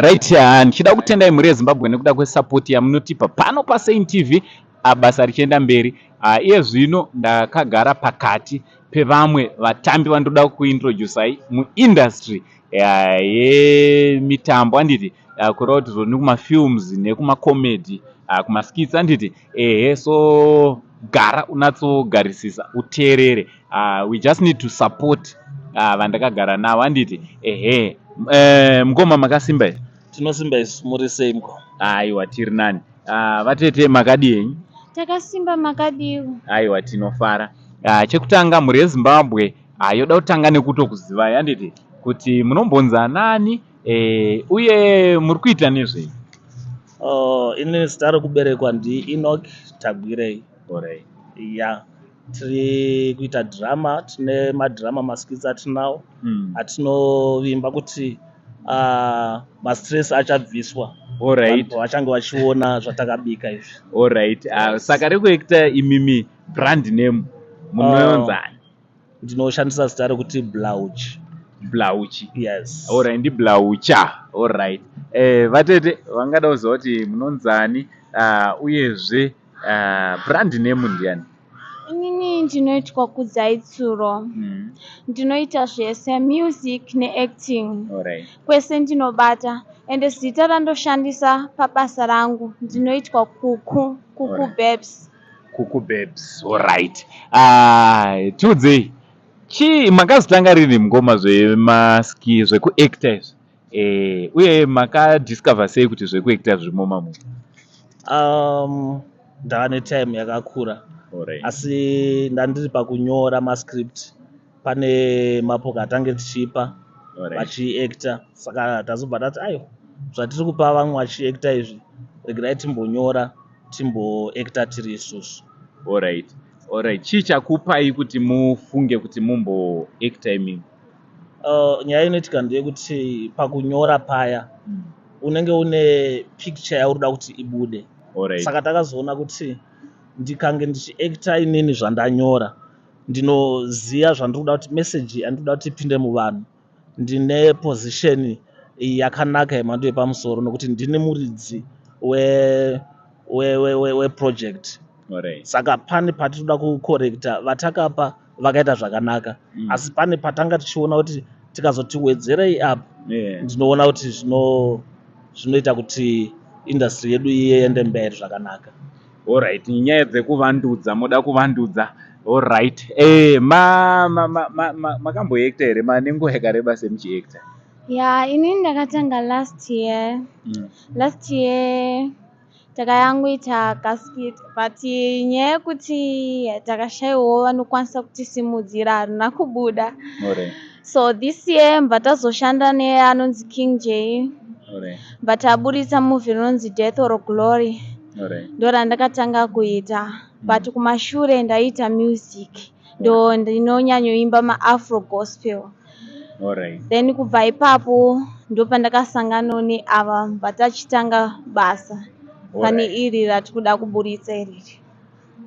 Right, ndichida kutendai muri yeZimbabwe nekuda kwesupport yamunotipa pano paSaint TV basa richienda mberi. Iye zvino ndakagara pakati pevamwe vatambi vandoda kuintroducei muindustry yemitambo handiti kureva kuti zvoni kumafilms nekumakomedy kumaskits handiti so gara unatsogarisisa uteerere. We just need to support vandakagara navo handiti mukoma makasimba here? Tinosimba isu muri seimko. Aiwa tiri nani. Vatete makadi henyu? Takasimba makadiwo. Aiwa tinofara. Chekutanga muri yeZimbabwe yoda kutanga nekutokuzivai handiti kuti munombonza nani uye muri kuita nezvei? Ini zita rekuberekwa ndiEnoch Tagwirei. Alright. Ya tiri kuita drama, tine madrama maskits atinawo atinovimba kuti mastress achabviswa. Alright. Vachange vachiona zvatakabika izvi. Alright. Saka rekuekta imimi brand name munonzani? Ndinoshandisa zita rekuti Blauchi. Blauchi. Yes. Alright, ndi Blaucha. Alright. Vatete vangada kuziva kuti munonzani uyezve brand name ndiani? Inini ndinoitwa Kudzaitsuro. Ndinoita zvese music neacting. Alright. Kwese ndinobata ende zita randoshandisa pabasa rangu ndinoitwa Kuku Babes. Kuku Babes. Alright. Tiudzei makazotanga rini mungoma zvemaski zvekuacta izvi uye makadiscover sei kuti zvekuacta zvimomamu? Ndava netime yakakura. Alright. Asi ndandiri pakunyora mascript pane mapoka atange tichipa vachiacta, saka tazobva tati ayo zvatiri kupa vamwe vachiacta izvi regerai timbonyora timboacta tiri isusu. Alright. Alright. Chii chakupai kuti mufunge kuti mumboacta imimi? Nyaya inoitika ndeyekuti pakunyora paya unenge une picture yaurida kuti ibude. Alright. Saka takazoona kuti ndikange ndichiacta inini zvandanyora ndinoziva zvandikuda kuti message yandikuda kuti ipinde muvanhu. Ndine position yakanaka yemhando yepamusoro nokuti ndine muridzi weproject. Alright. Saka pane patinoda kukorekta vatakapa vakaita zvakanaka. Asi pane patanga tichiona kuti tikazotiwedzerei apa ndinoona kuti zvinoita kuti industry yedu iende mberi zvakanaka. Alright, nyaya dzekuvandudza moda kuvandudza. Alright. Makamboacta here nenguva yakareba semuchiacta? Ya, inini ndakatanga last year. Last year takayangoita kaskit but nyaya yekuti takashaiwawo vanokwanisa kutisimudzira harina kubuda. Alright. So this year mbatazoshanda neanonzi King J. Alright. Bataburitsa movie inonzi Death or Glory. Alright. Ndo randakatanga kuita but kumashure ndaita music ndo ndinonyanyoimba maafro gospel. Alright. Then kubva ipapo ndo pandakasangana neava batachitanga basa pane iri ratikuda kuburitsa iriri.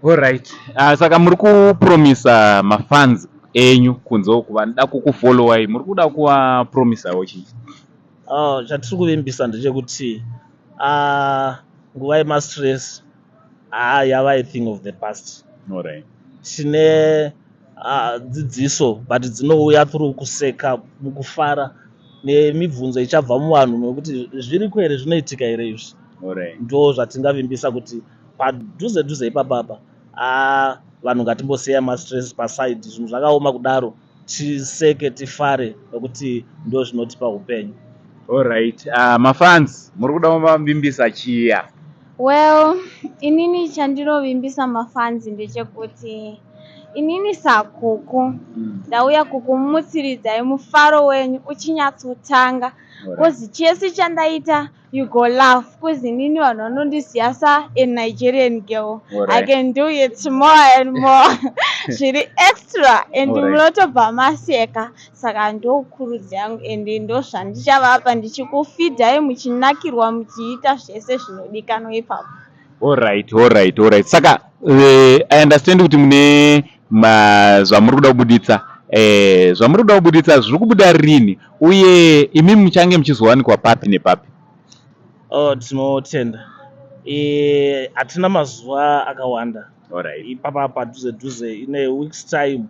Alright. Saka muri kupromisa mafans enyu kunzo kuvanoda kukufollowai muri kuda kuvapromisawo chii? Chatiri kuvimbisa ndechekuti nguva yemastress yava a thing of the past. Alright. Tine dzidziso but dzinouya through kuseka, mukufara nemibvunzo ichabva muvanhu nokuti zviri kwere zvinoitika here izvi. Alright. Ndo zvatingavimbisa kuti padhuze dhuze ipapapa vanhu ngatimbosiya mastress paside, zvinhu zvakaoma kudaro tiseke tifare nokuti ndo zvinotipa upenyu. Alright. Mafans muri kuda kuvavimbisa chiya? Well, inini chandinovimbisa mafans ndechekuti inini sakuku ndauya kukumutsiridzai mufaro wenyu uchinyatsotanga kozi chese chandaita you go laugh kozi inini vanhu vanondiziva sa a Nigerian girl. I can do it more and more. Zviri extra and munotobva maseka, saka ndokurudzo yangu ende ndo zvandichavapa ndichikufidhai muchinakirwa muchiita zvese zvinodikanwa ipapo. Alright. Saka I understand kuti mune zvamuri kuda kubuditsa zvamuri kuda kubuditsa zviri kubuda rini uye imi muchange muchizowanikwa papi nepapi? Tinotenda. Hatina mazuva akawanda. Alright. Ipapa padhuze ine weeks time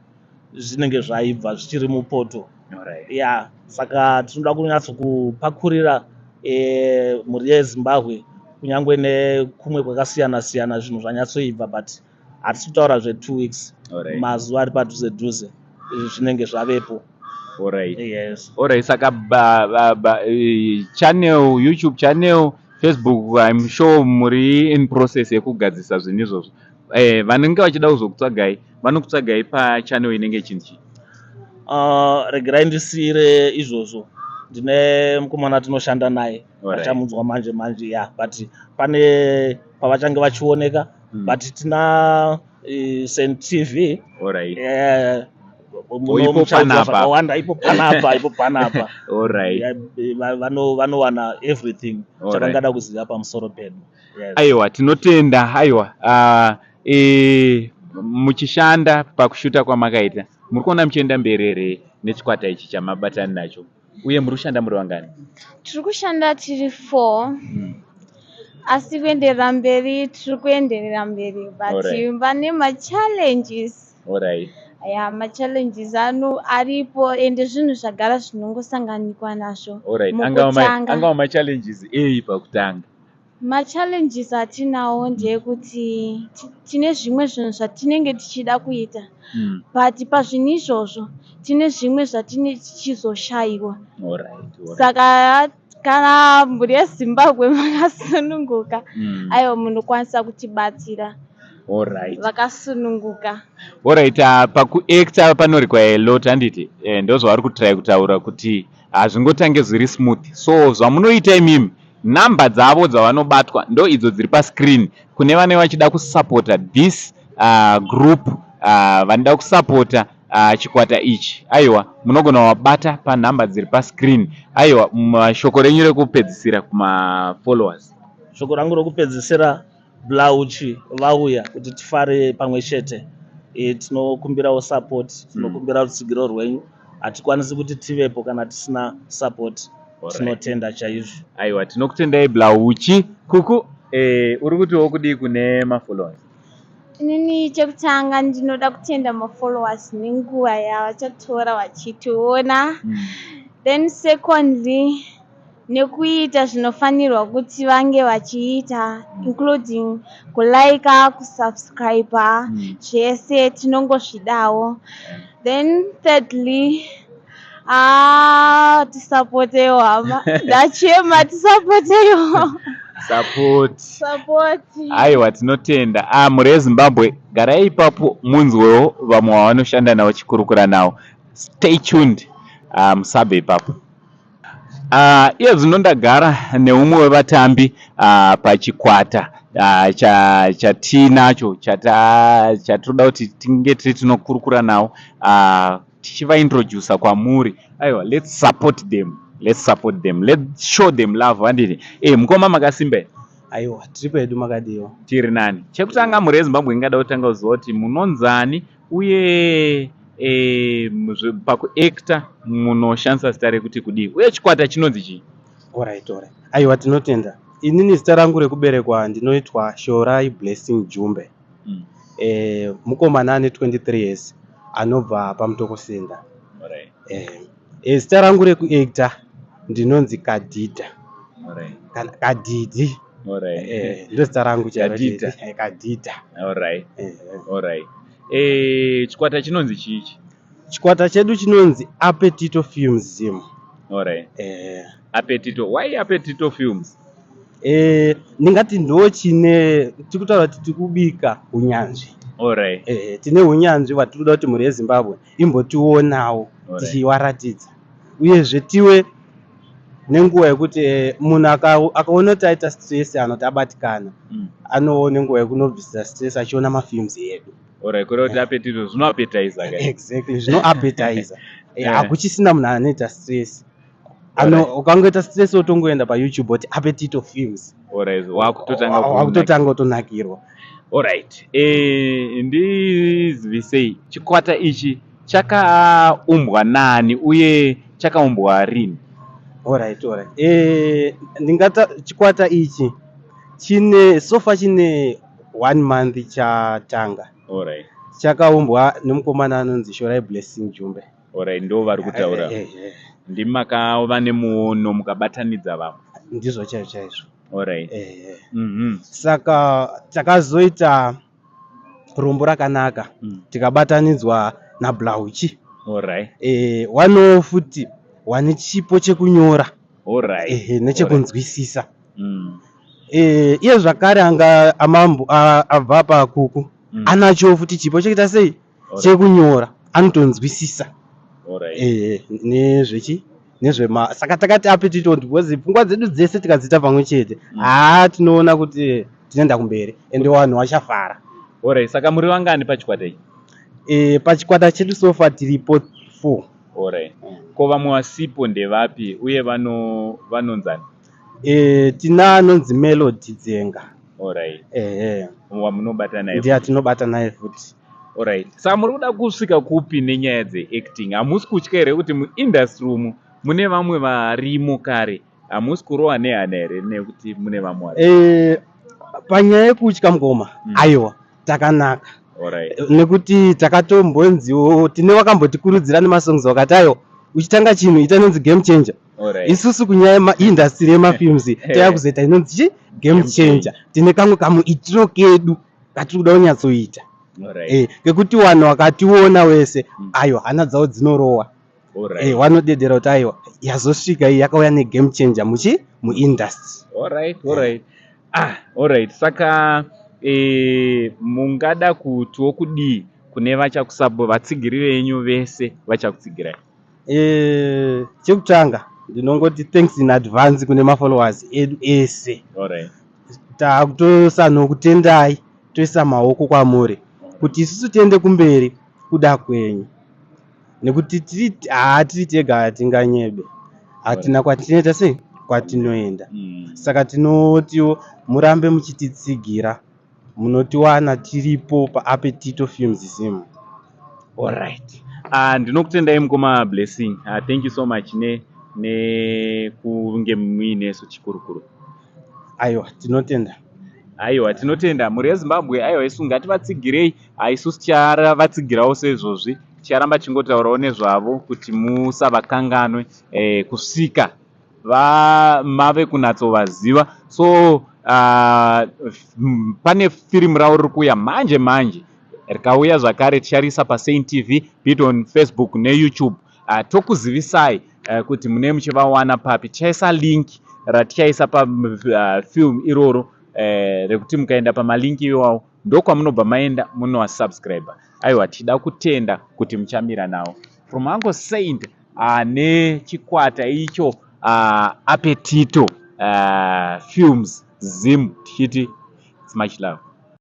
zvinenge zvaibva zvichiri mupoto. Alright. Yeah, saka tinoda kunyatso kupakurira mhuri yeZimbabwe kunyangwe nekumwe kwakasiyana siyana zvinhu zvanyatsoibva, but hatisi kutaura zve2 weeks. Alright. Mazuva ari padhuze izvi zvinenge zvavepo. Alright. Yes. Alright, saka channel, YouTube channel, Facebook, I'm sure muri in process yekugadzisa zvinhu izvozvo. Vanenge vachida kuzokutsvagai vanokutsvagai pachannel inenge chinchi. Regerai ndisiyire izvozvo. Ndine mukomana tinoshanda naye vachamunzwa manje ya, but pane pavachange vachioneka, but tina Sen TV. Alright. Zvakawanda ipo panapa. Alright. Vanowana everything chavangada kuziva pamusoro pedu. Aiwa, tinotenda. Aiwa, muchishanda pakushuta kwamakaita muri kuona muchienda mberi nechikwata ichi chamabatani nacho, uye muri kushanda muri vangani? Tiri kushanda tiri 4. Asi kuenderera mberi tiri kuenderera mberi, but vane machallenges. Alright. Ya, machallenges aripo ende zvinhu zvagara zvinongosanganikwa nazvo. Alright. Angava machallenges pakutanga? Machallenges atinawo ndeyekuti tine zvimwe zvinhu zvatinenge tichida kuita, but pazvinhu izvozvo tine zvimwe zvatine tichizoshayiwa. Saka kana mhuri yeZimbabwe makasununguka, aiwa munokwanisa kutibatsira. Vakasununguka. Alright, pakuacta panorequire a lot handiti, ndozvavari kutry kutaura kuti hazvingotange zviri smooth. So zvamunoita imimi, namba dzavo dzavanobatwa ndo idzo dziri pascreen kune vane vachida kusupporta this group, vanoda kusupporta chikwata ichi. Aiwa, munogona wabata panhamba dziri pascreen. Aiwa, shoko renyu rekupedzisira kumafollowers? Shoko rangu rekupedzisira, Blauchi vauya kuti tifare pamwe chete. Tinokumbirawo support, tinokumbira rutsigiro rwenyu. Hatikwanisi kuti tivepo kana tisina support. Tinotenda chaizvo. Aiwa, tinokutendai Blauchi. Kuku, uri kutiwo kudii kune mafollowers? Inini chekutanga ndinoda kutenda mafollowers nenguva yavachatora vachitiona. Then secondly, nekuita zvinofanirwa kuti vange vachiita, including kulaika, kusubscriber, zvese tinongozvidawo. Then thirdly, tisapotewo hama. Ndachema tisapotewo. Support. Aiwa, tinotenda. Mhuri yeZimbabwe, garai ipapo munzwewo vamwe vavanoshanda navo chikurukura navo. Stay tuned. Musabe ipapo. Iye zvino ndagara neumwe wevatambi pachikwata chatinacho chatinoda kuti tinge tiri tinokurukura nawo, tichivaintroducer kwamuri. Aiwa, let's support them. Let's show them love. Handiti mukoma makasimba? Aiwa, tiri pedu makadiwa. Tiri nani? Chekutanga mhuri yeZimbabwe ingada kutanga kuziva kuti munonzani uye pakuacta munoshandisa zita rekuti kudii, uye chikwata chinonzi chii? Alright. Aiwa, tinotenda. Inini zita rangu rekuberekwa ndinoitwa Shorai Blessing Jumbe. Mukomana ane 23 years anobva paMutokosenda. Zita rangu rekuacta ndinonzi Kadhidha. Kana Kadhidhi. Ndo zita rangu Kadhidha. Kadhidha. Alright. Chikwata chinonzi chichi? Chikwata chedu chinonzi Appetito Films. Alright. Appetito. Why Appetito Films? Ningati ndo chine tikutaura kuti tikubika unyanzvi. Alright. Tine unyanzvi vatinoda kuti mhuri yeZimbabwe imbotionawo tichiwaratidza. Uyezve tiwe nenguva yekuti munhu akaona kuti aita stress anoti abatikana, anoona nguva yekunobvisisa stress achiona mafilms edu. Alright, kureva kuti appetito zvino appetizer guys. Exactly, zvino appetizer. Hakuchisina munhu anoita stress. Ukangoita stress wotongoenda paYouTube oti Appetito Films. Alright, wakutotanga utonakirwa. Alright. Ndizivisei chikwata ichi chakaumbwa nani uye chakaumbwa rini? Alright. Ndingata chikwata ichi chine sofa chine 1 month chatanga. Alright. Chakaumbwa nemukomana anonzi Shorai Blessing Jumbe. Alright, ndo vari kutaura. Ndimi makava nemuono mukabatanidza vamwe. Ndizvo chaizvo. Alright. Saka takazoita rombo rakanaka tikabatanidzwa naBlauchi. Alright. Wano futi wane chipo chekunyora. Alright. Nechekunzwisisa. Iye zvakare anga amambo abva pakuku anacho futi chipo chekuita sei chekunyora anotonzwisisa. Alright. Saka takati apetito because pfungwa dzedu dzese tikadzita pamwe chete tinoona kuti tinoenda kumberi ende vanhu vachafara. Alright, saka muri vangani pachikwata ichi? Pachikwata chedu sofa tiripo 4. Alright. Ko vamwe vasipo ndevapi uye vanonzani? Tina anonzi Melody Dzenga. Alright. Wamunobata naye? Ndiye tinobata naye futi. Alright. Saka muri kuda kusvika kupi nenyaya dzeacting? Hamusi kutya here kuti muindustry umu mune vamwe varimo kare? Hamusi kurohwa nehana here nekuti mune vamwe? Panyaya yekutya ngoma aiwa takanaka. Alright. Nekuti takatombonziwo tine wakambotikurudzira nemasongs wakati aiwa uchitanga chinhu ita inonzi game changer. Isusu kunyaya industry yemafilms taya kuzoita inonzi game changer. Tine kamwe kamuitiro kedu katiri kuda kunyatsoita. Ngekuti vanhu wakationa wese aiwa hana dzavo dzinorohwa. Vanodedera kuti aiwa yazosvika iyi yakauya negame changer muindustry. Alright. Alright. Saka mungada kutiwo kudii kune vatsigiri venyu vese vachakutsigirai? Chekutanga ndinongoti thanks in advance kune mafollowers edu ese. Takutosanho kutendai toisa maoko kwamuri kuti isusu tiende kumberi kuda kwenyu, nekuti tiri tega hatinganyebe, hatina kwatinoita sei kwatinoenda. Saka tinotiwo murambe muchititsigira, munotiwana tiripo paAppetito Films Sim. Alright. Ndinokutendai mukoma Blessing. Thank you so much nekunge muinesu chikurukuru. Aiwa tinotenda muri veZimbabwe. Aiwa isu ngativatsigirei. Isusu tichavatsigirawo seizvozvi, ticharamba chingotaurawo nezvavo kuti musavakanganwe kusvika mave kunatsovaziva. So pane firimu ravo riri kuuya manje rikauya zvakare ticharisa paSaint TV, bit on Facebook neYouTube. Tokuzivisai kuti mune muchivawana papi. Tichaisa link ratichaisa pafilm iroro rekuti mukaenda pamalinki iwawo ndokwamunobva maenda munovasubscriber. Aiwa tida kutenda kuti muchamira nawo. From Uncle Saint nechikwata icho Appetito Films Zim tichiti it's much love.